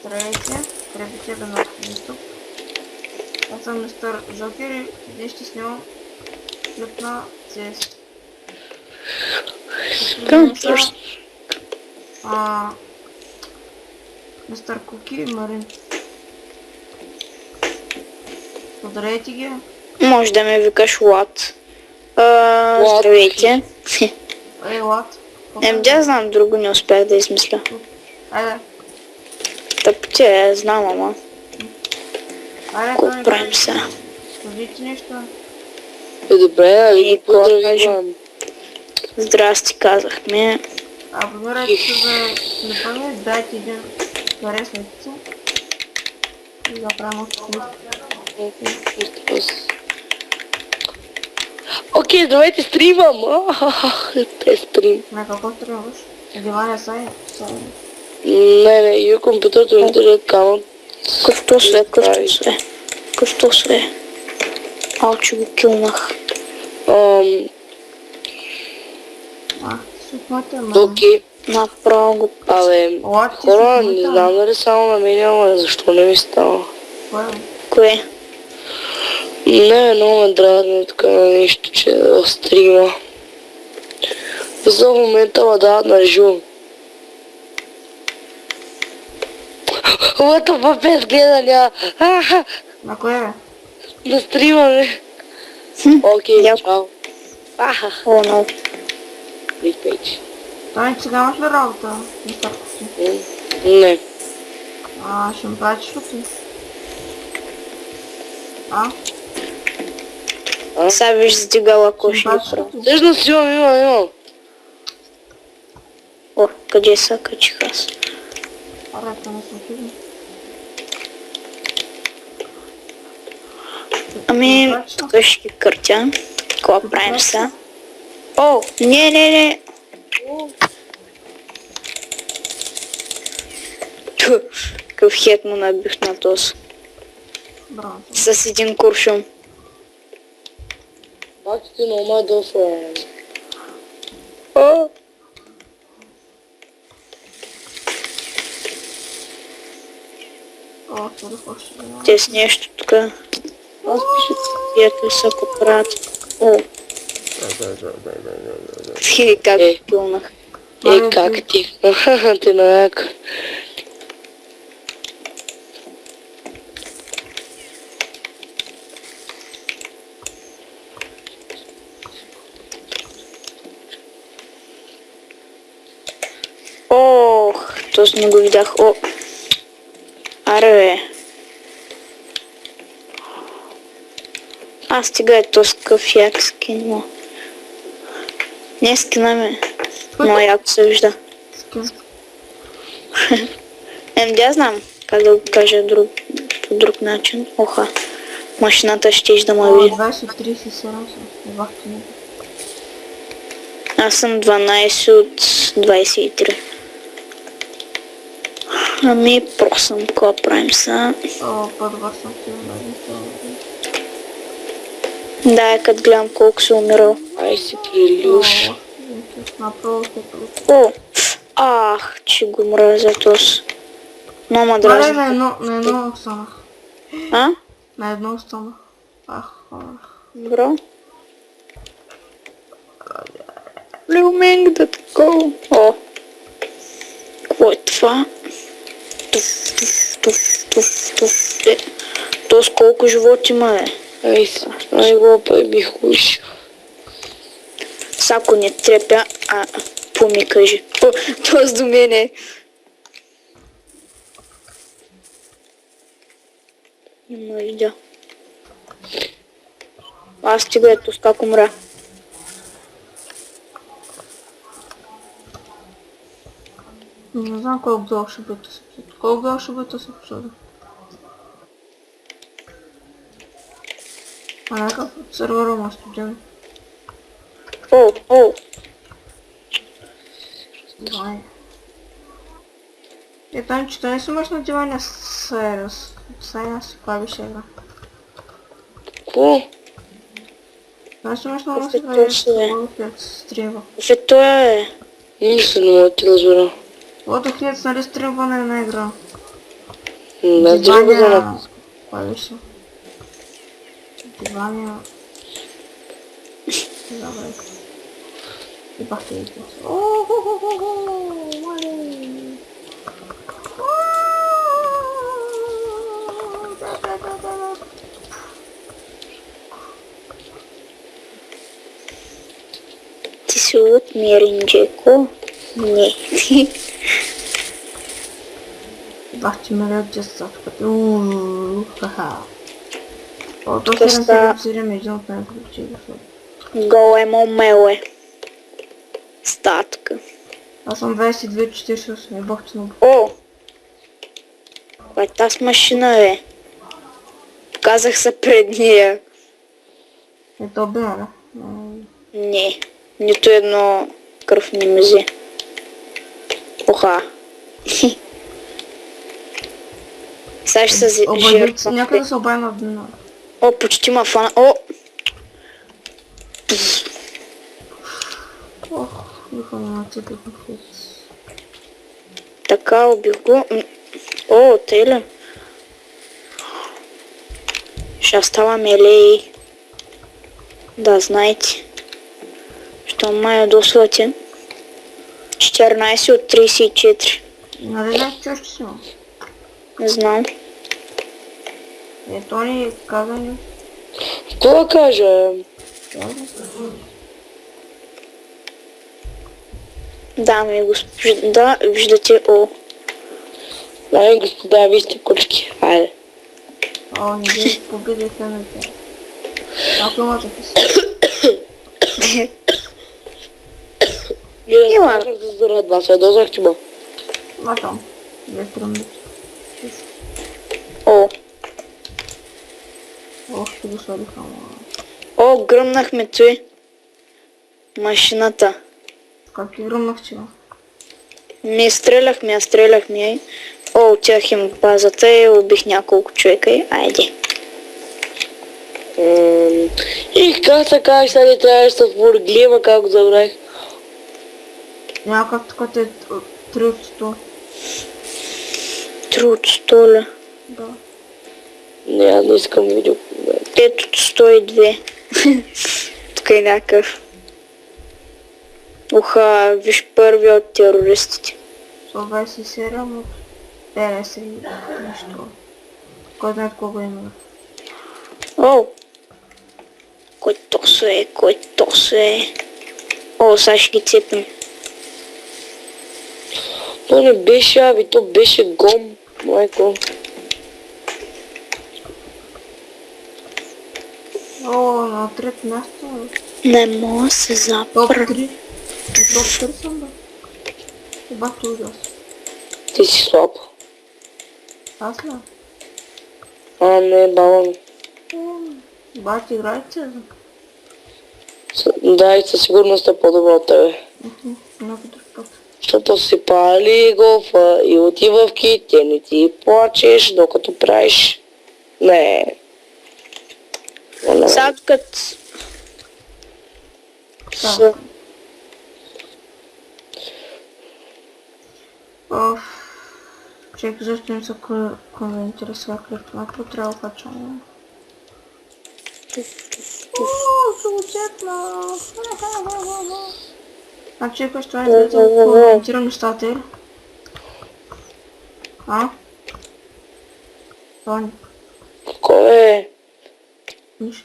Здравейте, приятели на YouTube. Аз съм мистер Жокер и днес ще снимам клип на CS. Мистер Куки и Марин. Здравейте ги. Може да ме викаш Лад. Здравейте. Ей, Лад. Да знам, друго не успях да измисля. Айде. Тъпче, знам, ама. Айде, Какво правим сега? кажете нещо. Добре, да ви какво поздравявам. Здрасти, казахме. Абонирайте се за клипа ми, дайте един харесвайте и да правим още клип. Окей, давайте стримам. Те стрим. На какво трябваш? Диваня сайт? Не, и компютърът ми интернет камък. Къвто се. Че го килнах. Сухмата ме. Окей. Направо го... Абе, хора, не знам дали само на мен, ама защо не ми става? Кое? Не, много ме дразни така нещо, че да стрима. За момента ма дават на живо. What the fuck, без гледания. На кое бе? На стрима, бе. Окей, чао. О, но. Припейч. Той сега имаш ли работа? Мистер Куки? Не. Ще ми пратиш ли? Сега виж сдигала коши. Всъщност имам. О, къде са качих аз? Арата не съм чуден. Ами, тук ще ги къртя. Какво правим сега? О, не. Какъв хет му набих на този. Браво. С един куршум. Back to normal door friend. О! Сори, още да. Те с нещо тук. Аз пиша, приятели са какво правят. О! Как пилнах. Как ти? Ти наяка. Ох, този не го видях. О! Аре бе. Стига е този къв як скин му. Не скина ме. Но яко се вижда. Да знам как да го кажа по друг начин. Оха. Машината ще да ме види. 20-37 съм. Аз съм 12 от 23. Ами, просъм, какво правим са? По-добър съм ти, Да, като гледам колко се умирал. Ай си прилюш. О! Че го мразя този. Мама дразни. На едно останах. На едно останах. Бро. Люминг да такова. О! Какво е това? Тоест колко живот има е? Ай глупа бих уш. Сако не трепя, поми кажи. Тоест до мене. Има видя. Аз стига ето с как умра. Не знам колко дълго ще бъде този епизод. Колко дълго ще бъде този епизод? Някакъв от сервера му студен. О! Давай. Там, че не си имаш надевание с Сайрус. Сайрус си клавиша игра. Ко? Не си имаш много да стримва. То е... Нищо не мога да ти разбера. Лото хлеб нали стримване на игра. Не друго за Дивания... Кой беше? Дивания... Добре. И бахте и това. О-хо-хо-хо-хо! Мале! Ти си от Миринджеко? Не. Бахте ме лед джастовката. Ха-ха. О, то Какво 777 е един от най-ключи. Големо меле. Статка. Аз съм 2248 и бахте на... О! Кой е тази машина, бе? Казах се пред нея. Ето бе, да? Не. Нито едно кръв не ми взе. Оха. Сега ще се Обадите се, жертва. някъде се обади на дна. О, почти ма фана. О! Ох, информацията е конфликт. Така убих го. О, тъй ли? Ще става мелей. Да, знаете. Що май е дослатен. 14 от 34. Нали знаеш, че още си има? Не знам. Ето ни каза ни. Какво да кажа? Дами и господа, да, виждате, о. Дами и господа, вие сте кучки. Айде. О, не ги победиха на тя. Ако може да си. Вие Има. да се зарадва, два се дозах ба. Матам. Електронник. О, Ох, ще го сладиха, ама... о, гръмнахме той. Машината. Как ти гръмнах, че? Не стреляхме. О, отях им базата и убих няколко човека и айде. И как така, сега не трябваше да се върглива, как го забравих. Няма как така те 3 от 100. Труд, столя. Да. Не, аз не искам видео. Ето 102. Тук е някакъв. Уха, виж първия от терористите. 127 от 50 и нещо. Кой знае колко има. О! Кой то е? О, сега ще ги цепим. То не беше Ави, то беше Гом, майко. О, на трето място. Не мога да се Топ запра. 3. Топ 3 съм, бе. Обаче ужас. Ти си слаб. Аз ли? А, не, баба ми. Обаче играйте. Да, и със сигурност е по-добро от тебе. Много друг път. Защото си пали голфа и отива в ките, не ти плачеш, докато правиш. Не. Сега като... Да. Човек, защо не се коментира сега клетвата, трябва да качвам. Съответно. Значи, ако ще това е да коментирам нещата, или? А? Тони. Кой е? Нищо.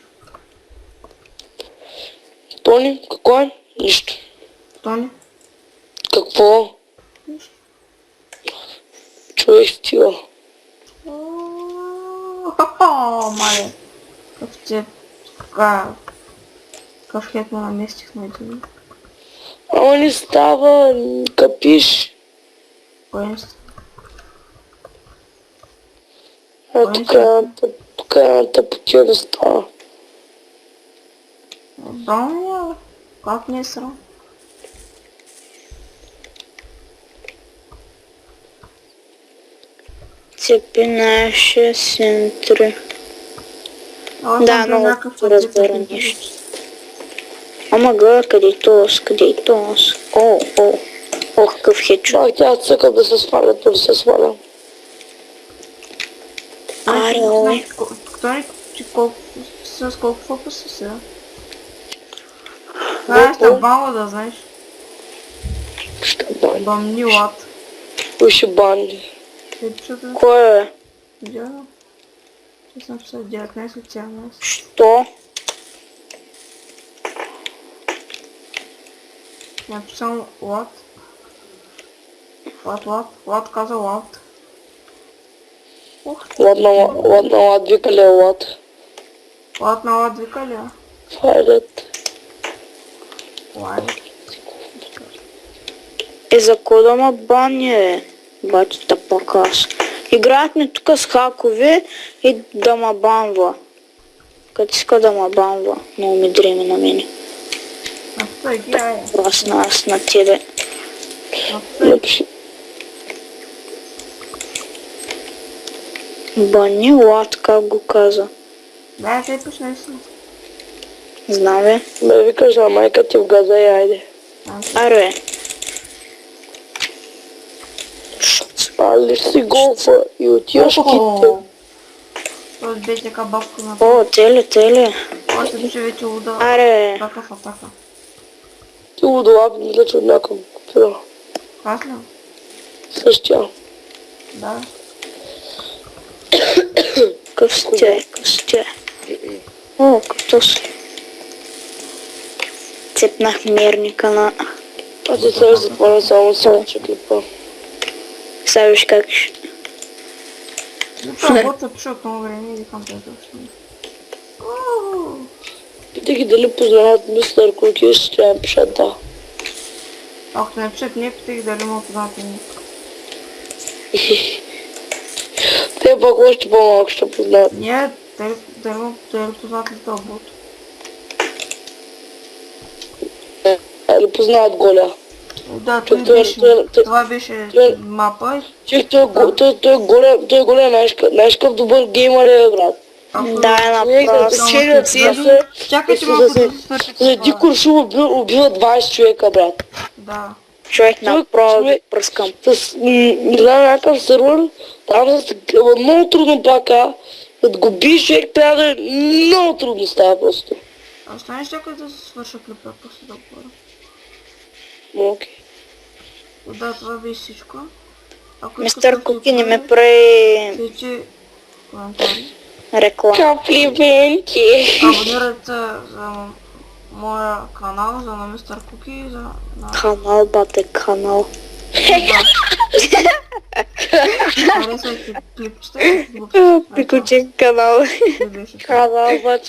Тони? Какво е? Нищо. Тони. Какво? Нищо. Човек стига. Мале. Какъв ти какъв хет му наместих на един. Ама не става, капиш. Кой не става? А тук е тъпотия да става. Долу, как не е срам? Цепи наше центри. Аз Да, съм много някакъв разбера пътек. нещо. Ама гър, къде е тос? О, ох, какъв хедшот. Чак, тя цъка да се сваля, то да се сваля. Аре, ой. С колко фокуса сега? Знаеш, бала да знаеш. Ще бани. Бамни лад. Кой ще бани? Липчата. Кое е? Да. Че съм се 19 от 17. Що? Написам лад. Лад каза лад. Ух, Ладно, вика ли лад? лад на лад вика ли? Файлът. Лай. За кой да ма бани, е? Батята пак аз. Играят ми тук с хакове и да ма банва. Като иска да ма банва. Много ми дреми на мене. А той ги ая. Аз на тебе. Напиши. Бани лад, как го каза. Да, те пишне си. Знам бе. Бе, викаш на майка ти в газа и айде. Аре. Палиш си голфа и отиваш китте. Той бе така бабка на О, теле. още пише вече луда. Аре. Атака в атака. Ти удолапни да чуд някакъв купира. Аз ли? Същия. Да. Къв сте. О, като си. Цепнах мерника на... Аз ти сега затворя само слънче клипа. Сега виж как ще... Това бота пише от много време и викам те точно. Питай ги дали познават мистер Куки и ще трябва пишат да. Ако не пишат не, питай ги дали му познават ник. Те пак още по-малко ще познават. Не, дали познават ли този бот. Или познават Голя. Да, това беше мапа. Чех, той Голя знаеш какъв добър геймър е, брат. Да, е направо. Чакайте малко да се свърши. За един куршум убива 20 човека, брат. Да. Човек направо пръскам. Не знам някакъв сервер, там много трудно пака. Като го биеш човек, трябва да е много трудно става просто. А останеш чакай да се свърша клипа, после да говоря. Окей. Да, това беше всичко. Мистер Куки не ме прави Пишете коментари. реклама. Комплименти. Абонирайте се за моя канал, за на Мистер Куки, за на... Канал, бате, канал. Харесвайте клипчета. Приключен канал. Беше. Канал, бачи.